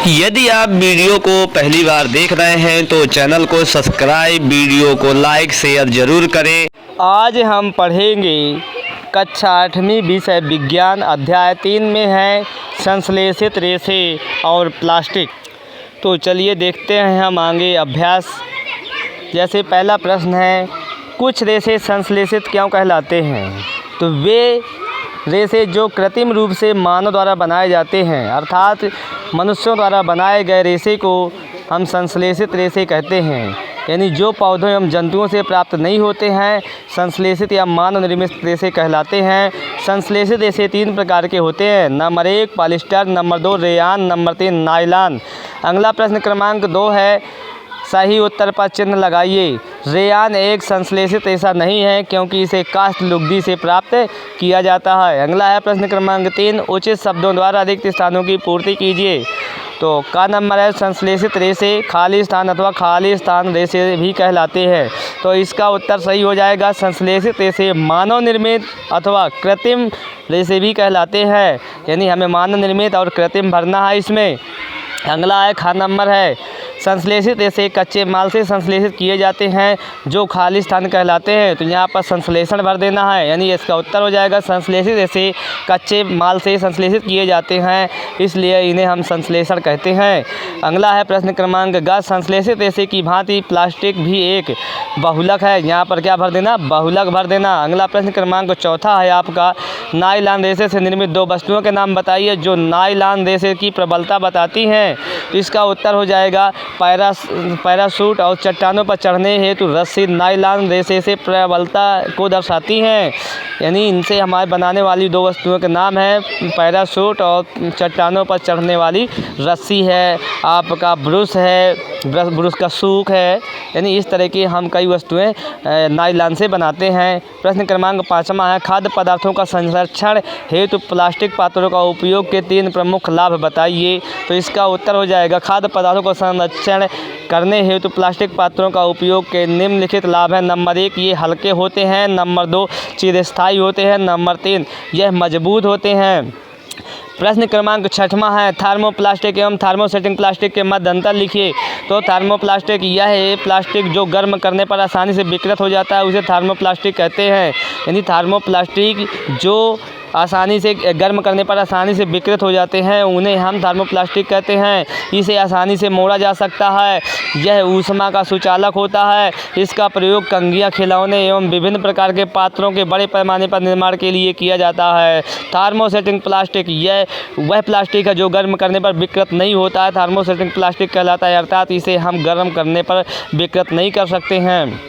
यदि आप वीडियो को पहली बार देख रहे हैं तो चैनल को सब्सक्राइब, वीडियो को लाइक शेयर ज़रूर करें। आज हम पढ़ेंगे कक्षा 8वीं विषय विज्ञान अध्याय 3 में है संश्लेषित रेशे और प्लास्टिक। तो चलिए देखते हैं हम आगे अभ्यास। जैसे पहला प्रश्न है, कुछ रेशे संश्लेषित क्यों कहलाते हैं? तो वे रेशे जो कृत्रिम रूप से मानव द्वारा बनाए जाते हैं, अर्थात मनुष्यों द्वारा बनाए गए रेशे को हम संश्लेषित रेशे कहते हैं। यानी जो पौधों एवं जंतुओं से प्राप्त नहीं होते हैं, संश्लेषित या मानव निर्मित रेशे कहलाते हैं। संश्लेषित रेशे 3 प्रकार के होते हैं। Number 1 polyester, number 2 rayon, number 3 nylon. अगला प्रश्न क्रमांक 2 है, सही उत्तर पर चिन्ह लगाइए। रेयान एक संश्लेषित रेशा नहीं है क्योंकि इसे काष्ठ लुगदी से प्राप्त किया जाता है। अगला है प्रश्न क्रमांक 3, उचित शब्दों द्वारा रिक्त स्थानों की पूर्ति कीजिए। तो का नंबर है, संश्लेषित रेशे खाली स्थान अथवा खाली स्थान रेशे भी कहलाते हैं। तो इसका उत्तर सही हो जाएगा, संश्लेषित रेशे मानव निर्मित अथवा कृत्रिम रेशे भी कहलाते हैं। यानी हमें मानव निर्मित और कृत्रिम भरना है इसमें। अगला है खा नंबर है, संश्लेषित रेशे कच्चे माल से संश्लेषित किए जाते हैं जो खाली स्थान कहलाते हैं। तो यहाँ पर संश्लेषण भर देना है, यानी इसका उत्तर हो जाएगा संश्लेषित रेशे कच्चे माल से संश्लेषित किए जाते हैं, इसलिए इन्हें हम संश्लेषण कहते हैं। अगला है प्रश्न क्रमांक ग, संश्लेषित रेशे की भांति प्लास्टिक भी एक बहुलक है। यहाँ पर क्या भर देना? बहुलक भर देना। अगला प्रश्न क्रमांक 4 है आपका, नायलॉन रेशे से निर्मित 2 वस्तुओं के नाम बताइए जो नायलॉन रेशे की प्रबलता बताती हैं। तो इसका उत्तर हो जाएगा पैराशूट और चट्टानों पर चढ़ने हेतु रस्सी नायलॉन रेशे से प्रबलता को दर्शाती हैं। यानी इनसे हमारे बनाने वाली 2 वस्तुओं के नाम हैं पैराशूट और चट्टानों पर चढ़ने वाली रस्सी है, आपका ब्रुश है, ब्रुश का सूक है। यानी इस तरह की हम कई वस्तुएं नायलॉन से बनाते हैं। प्रश्न क्रमांक 5 है, खाद्य पदार्थों का संरक्षण हेतु प्लास्टिक पात्रों का उपयोग के 3 प्रमुख लाभ बताइए। तो इसका उत्तर हो जाएगा, खाद्य पदार्थों का संरक्षण करने हेतु प्लास्टिक पात्रों का उपयोग के निम्नलिखित लाभ हैं। नंबर 1 ये हल्के होते हैं, नंबर 2 चिरस्थायी होते हैं, नंबर 3 यह मजबूत होते हैं। प्रश्न क्रमांक 6 है, थर्मोप्लास्टिक एवं थर्मोसेटिंग प्लास्टिक के मध्य अंतर लिखिए। तो थर्मोप्लास्टिक यह है प्लास्टिक जो गर्म करने पर आसानी से विकृत हो जाता है, उसे थर्मोप्लास्टिक कहते हैं। यानी थर्मोप्लास्टिक जो आसानी से गर्म करने पर आसानी से विकृत हो जाते हैं, उन्हें हम थर्मोप्लास्टिक कहते हैं। इसे आसानी से मोड़ा जा सकता है, यह ऊष्मा का सुचालक होता है। इसका प्रयोग कंघियाँ, खिलौने एवं विभिन्न प्रकार के पात्रों के बड़े पैमाने पर निर्माण के लिए किया जाता है। थर्मोसेटिंग प्लास्टिक यह वह प्लास्टिक है जो गर्म करने पर विकृत नहीं होता है, थर्मोसेटिंग प्लास्टिक कहलाता है, अर्थात इसे हम गर्म करने पर विकृत नहीं कर सकते हैं।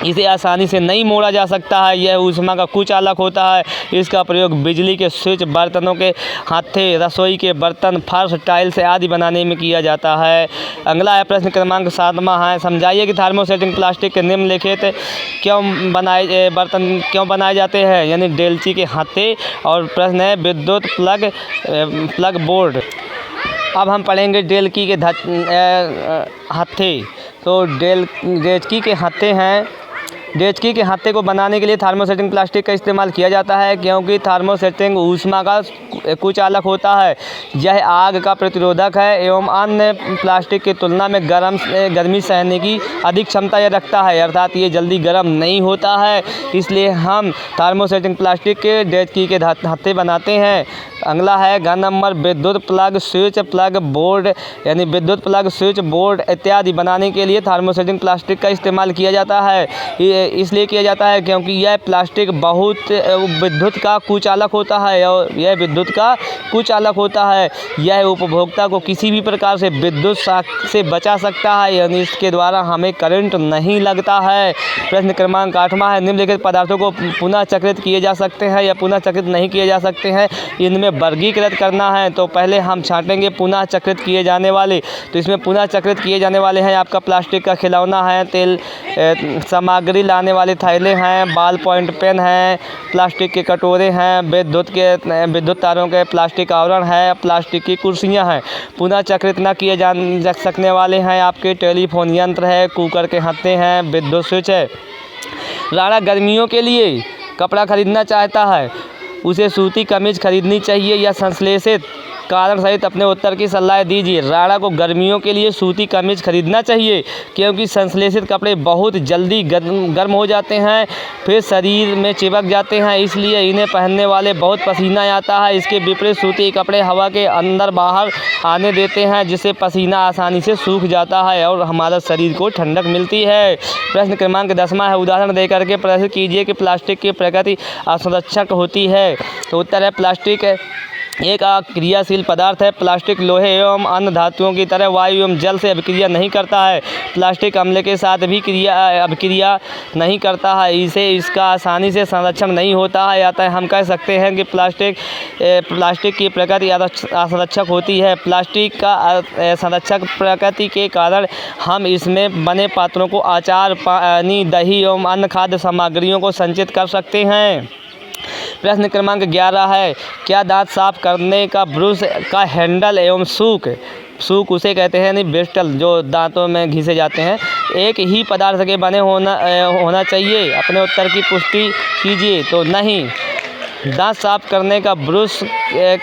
इसे आसानी से नहीं मोड़ा जा सकता है, यह ऊष्मा का कुचालक होता है। इसका प्रयोग बिजली के स्विच, बर्तनों के हाथे, रसोई के बर्तन, फर्श, टाइल्स आदि बनाने में किया जाता है। अगला है प्रश्न क्रमांक 7 है, समझाइए कि थर्मोसेटिंग प्लास्टिक के निम्नलिखित बर्तन क्यों बनाए जाते हैं। यानी डेल्ची के हाथे। और प्रश्न है विद्युत प्लग बोर्ड। अब हम पढ़ेंगे डेल्ची के हत्थे। तो डेल्ची के हत्थे हैं। डेल्ची के हत्थे को बनाने के लिए थर्मोसेटिंग प्लास्टिक का इस्तेमाल किया जाता है क्योंकि थर्मोसेटिंग ऊष्मा का कुचालक होता है। यह आग का प्रतिरोधक है एवं अन्य प्लास्टिक की तुलना में गर्मी सहने की अधिक क्षमता यह रखता है, अर्थात ये जल्दी गर्म नहीं होता है। इसलिए हम थर्मोसेटिंग प्लास्टिक के डेल्ची के हत्थे बनाते हैं। अगला है घ नंबर, विद्युत प्लग, स्विच प्लग बोर्ड। यानी विद्युत प्लग, स्विच बोर्ड इत्यादि बनाने के लिए थर्मोसेटिंग प्लास्टिक का इस्तेमाल किया जाता है। इसलिए किया जाता है क्योंकि यह प्लास्टिक बहुत विद्युत का कुचालक होता है और यह विद्युत का कुचालक होता है। यह उपभोक्ता को किसी भी प्रकार से विद्युत शॉक से बचा सकता है, यानी इसके द्वारा हमें करंट नहीं लगता है। प्रश्न क्रमांक 8 है, निम्नलिखित पदार्थों को पुनः चक्रित किए जा सकते हैं या पुनः चक्रित नहीं किए जा सकते हैं, इनमें वर्गीकृत करना है। तो पहले हम छांटेंगे पुनः चक्रित किए जाने वाले। तो इसमें पुनः चक्रित किए जाने वाले हैं आपका प्लास्टिक का खिलौना है, तेल सामग्री लाने वाले थैले हैं, बॉल पॉइंट पेन हैं, प्लास्टिक के कटोरे हैं, विद्युत तारों के प्लास्टिक आवरण है, प्लास्टिक की कुर्सियां हैं। पुनः चक्रित न किए जा सकने वाले हैं आपके टेलीफोन यंत्र है, कुकर के हत्थे हैं, विद्युत स्विच है। राणा गर्मियों के लिए कपड़ा खरीदना चाहता है, उसे सूती कमीज खरीदनी चाहिए या संश्लेषित कारण सहित अपने उत्तर की सलाह दीजिए। राणा को गर्मियों के लिए सूती कमीज खरीदना चाहिए क्योंकि संश्लेषित कपड़े बहुत जल्दी गर्म हो जाते हैं, फिर शरीर में चिपक जाते हैं, इसलिए इन्हें पहनने वाले बहुत पसीना आता है। इसके विपरीत सूती कपड़े हवा के अंदर बाहर आने देते हैं, जिससे पसीना आसानी से सूख जाता है और हमारा शरीर को ठंडक मिलती है। प्रश्न क्रमांक 10वां है, उदाहरण देकर के प्रदर्शित कीजिए कि प्लास्टिक की प्रकृति असंरक्षक होती है। तो उत्तर है प्लास्टिक एक अक्रियाशील पदार्थ है। प्लास्टिक लोहे एवं अन्य धातुओं की तरह वायु एवं जल से अभिक्रिया नहीं करता है। प्लास्टिक अम्ल के साथ भी अभिक्रिया नहीं करता है, इसका आसानी से संरक्षण नहीं होता है। अतः हम कह सकते हैं कि प्लास्टिक की प्रकृति असंरक्षक होती है। प्लास्टिक का संरक्षक प्रकृति के कारण हम इसमें बने पात्रों को अचार, पानी, दही एवं अन्य खाद्य सामग्रियों को संचित कर सकते हैं। प्रश्न क्रमांक 11 है, क्या दांत साफ करने का ब्रश का हैंडल एवं सूक उसे कहते हैं ब्रिस्टल जो दांतों में घिसे जाते हैं, एक ही पदार्थ के बने होना चाहिए? अपने उत्तर की पुष्टि कीजिए। तो नहीं, दांत साफ करने का ब्रश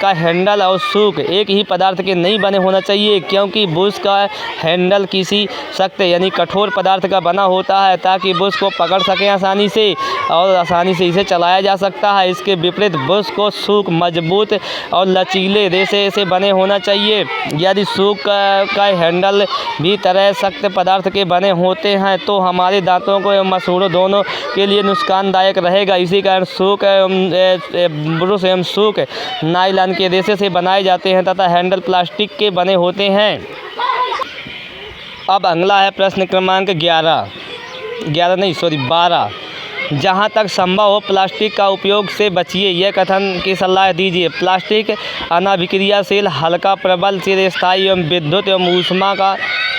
का हैंडल और सूक एक ही पदार्थ के नहीं बने होना चाहिए, क्योंकि ब्रश का हैंडल किसी सख्त यानी कठोर पदार्थ का बना होता है ताकि ब्रश को पकड़ सकें आसानी से और आसानी से इसे चलाया जा सकता है। इसके विपरीत ब्रश को सूक मजबूत और लचीले रेशे से बने होना चाहिए। यदि सूक का हैंडल भी तरह सख्त पदार्थ के बने होते हैं तो हमारे दांतों को एवं मसूड़ों दोनों के लिए नुकसानदायक रहेगा। इसी कारण सूक ब्रश एवं सूक नायलॉन के रेशे से बनाए जाते हैं तथा हैंडल प्लास्टिक के बने होते हैं। अब अगला है प्रश्न क्रमांक 12। जहाँ तक संभव हो प्लास्टिक का उपयोग से बचिए, यह कथन की सलाह दीजिए। प्लास्टिक अनाभिक्रियाशील, हल्का, प्रबल, चिरस्थायी एवं विद्युत एवं ऊष्मा का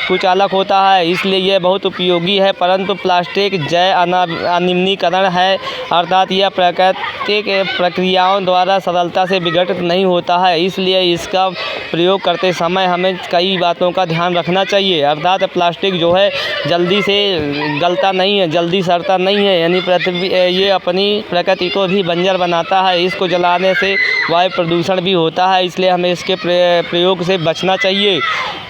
कुचालक होता है, इसलिए यह बहुत उपयोगी है। परंतु प्लास्टिक जैव अनिम्नीकरण है, अर्थात यह प्राकृतिक प्रक्रियाओं द्वारा सरलता से विघटित नहीं होता है, इसलिए इसका प्रयोग करते समय हमें कई बातों का ध्यान रखना चाहिए। अर्थात प्लास्टिक जो है जल्दी से गलता नहीं है, जल्दी सड़ता नहीं है, यानी ये अपनी प्रकृति को भी बंजर बनाता है। इसको जलाने से वायु प्रदूषण भी होता है, इसलिए हमें इसके प्रयोग से बचना चाहिए।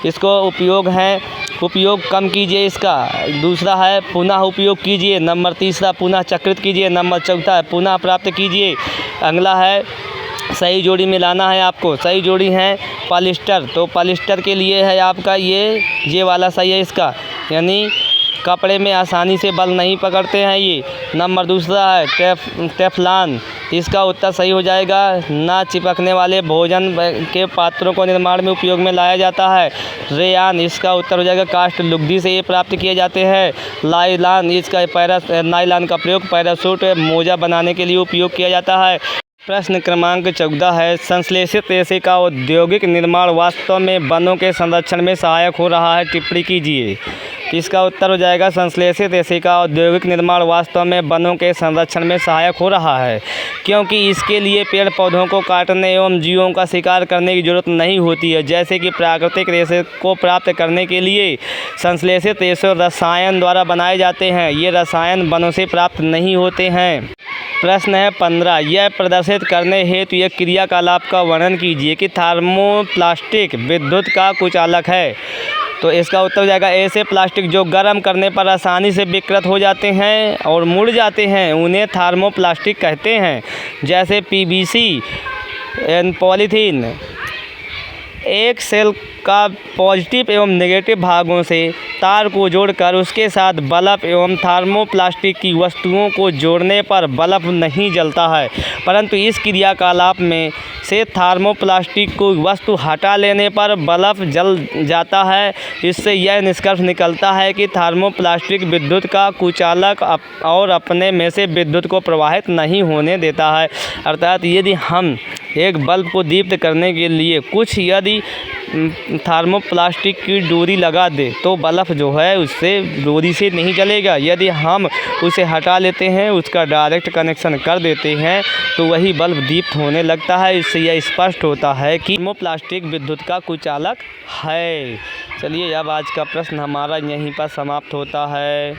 इसको उपयोग कम कीजिए इसका। दूसरा है पुनः उपयोग कीजिए। नंबर 3 पुनः चक्रित कीजिए। नंबर 4 पुनः प्राप्त कीजिए। अगला है सही जोड़ी मिलाना है आपको। सही जोड़ी है पॉलिस्टर, तो पॉलिस्टर के लिए है आपका ये वाला सही है इसका, यानी कपड़े में आसानी से बल नहीं पकड़ते हैं ये। नंबर 2 है टेफ्लॉन, इसका उत्तर सही हो जाएगा। ना चिपकने वाले भोजन के पात्रों को निर्माण में उपयोग में लाया जाता है। रेयान, इसका उत्तर हो जाएगा। कास्ट लुगदी से ये प्राप्त किए जाते हैं। नायलॉन, नायलॉन का प्रयोग पैराशूट मोजा बनाने के लिए उपयोग किया जाता है। प्रश्न क्रमांक 14 है, संश्लेषित रेशे का औद्योगिक निर्माण वास्तव में वनों के संरक्षण में सहायक हो रहा है? टिप्पणी कीजिए। इसका उत्तर हो जाएगा संश्लेषित रेशे का औद्योगिक निर्माण वास्तव में वनों के संरक्षण में सहायक हो रहा है, क्योंकि इसके लिए पेड़ पौधों को काटने एवं जीवों का शिकार करने की जरूरत नहीं होती है। जैसे कि प्राकृतिक रेशे को प्राप्त करने के लिए संश्लेषित रेशे रसायन द्वारा बनाए जाते हैं, ये रसायन वनों से प्राप्त नहीं होते हैं। प्रश्न है 15, यह प्रदर्शित करने हेतु यह क्रियाकलाप का वर्णन कीजिए कि थर्मोप्लास्टिक विद्युत का कुचालक है। तो इसका उत्तर हो जाएगा ऐसे प्लास्टिक जो गर्म करने पर आसानी से विकृत हो जाते हैं और मुड़ जाते हैं, उन्हें थर्मोप्लास्टिक कहते हैं। जैसे पीवीसी एंड पॉलीथीन। एक सेल का पॉजिटिव एवं नेगेटिव भागों से तार को जोड़कर उसके साथ बल्ब एवं थर्मोप्लास्टिक की वस्तुओं को जोड़ने पर बल्ब नहीं जलता है, परंतु इस क्रियाकलाप में से थर्मोप्लास्टिक को वस्तु हटा लेने पर बल्ब जल जाता है। इससे यह निष्कर्ष निकलता है कि थर्मोप्लास्टिक विद्युत का कुचालक और अपने में से विद्युत को प्रवाहित नहीं होने देता है। अर्थात यदि हम एक बल्ब को दीप्त करने के लिए कुछ यदि थर्मोप्लास्टिक की डोरी लगा दे तो बल्ब जो है उससे डोरी से नहीं जलेगा। यदि हम उसे हटा लेते हैं, उसका डायरेक्ट कनेक्शन कर देते हैं, तो वही बल्ब दीप्त होने लगता है। इससे यह स्पष्ट होता है कि थर्मोप्लास्टिक विद्युत का कुचालक है। चलिए अब आज का प्रश्न हमारा यहीं पर समाप्त होता है।